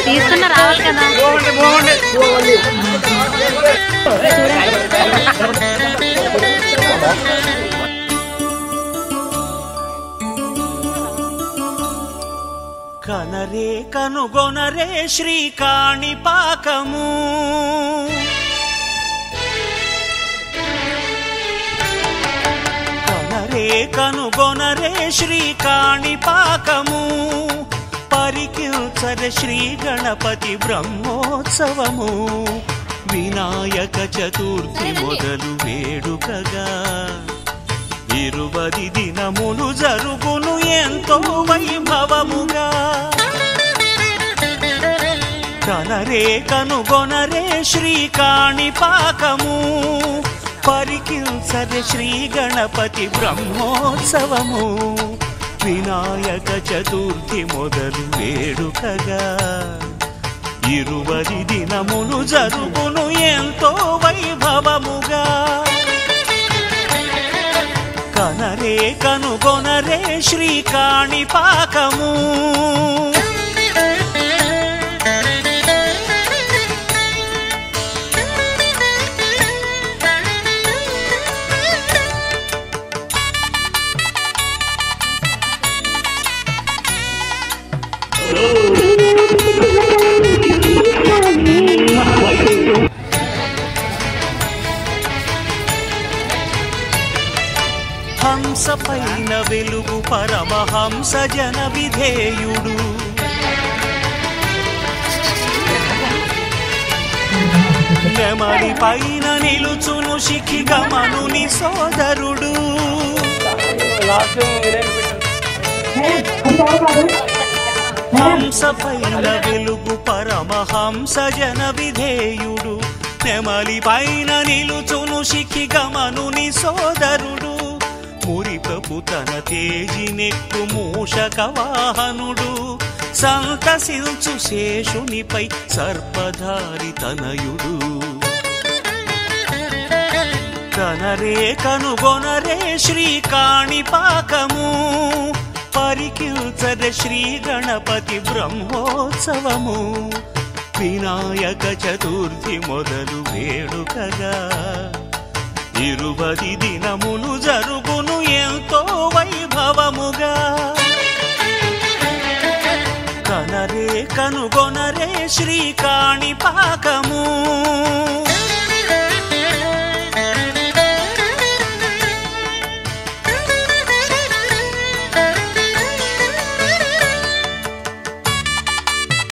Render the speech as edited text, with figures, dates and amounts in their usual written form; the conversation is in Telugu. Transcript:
తీసుకున్న రావాలి కదా. కనరే కనుగొనరే శ్రీకాణిపాకము కనరే కనుగొనరే శ్రీకాణిపాకము పరికిల్చర శ్రీ గణపతి బ్రహ్మోత్సవము వినాయక చతుర్థి మొదలు వేడుకగా 20 దినములు జరుగును ఎంతో వైభవముగా కనరే కనుగొనరే శ్రీకాణిపాకము పరికిల్చర శ్రీ గణపతి బ్రహ్మోత్సవము వినాయక చతుర్థి మొదలు వేడుకగా 20 దినములు జరుగును ఎంతో వైభవముగా కనరే కనుగొనరే శ్రీకాణిపాకము హంస పైన వెలుగు పరమహంస జన విధేయుడు నెమలి పైన నిలుచును శిఖి గమనుని సోదరుడు హంస పైన వెలుగు పరమహంస జన విధేయుడు నెమలి పైన నిలుచును శిఖి గమనుని సోదరుడు మురిపపు తన తేజినెక్కు మూషక వాహనుడు సంతసించు శేషునిపై సర్పధారి తనయుడు కనరే కనుగొనరే శ్రీకాణిపాకము పరికిల్చర శ్రీ గణపతి బ్రహ్మోత్సవము వినాయక చతుర్థి మొదలు వేడుకగా 20 దినములు జరుగును ఎంతో వైభవముగా కనరే కనుగొనరే శ్రీకాణిపాకము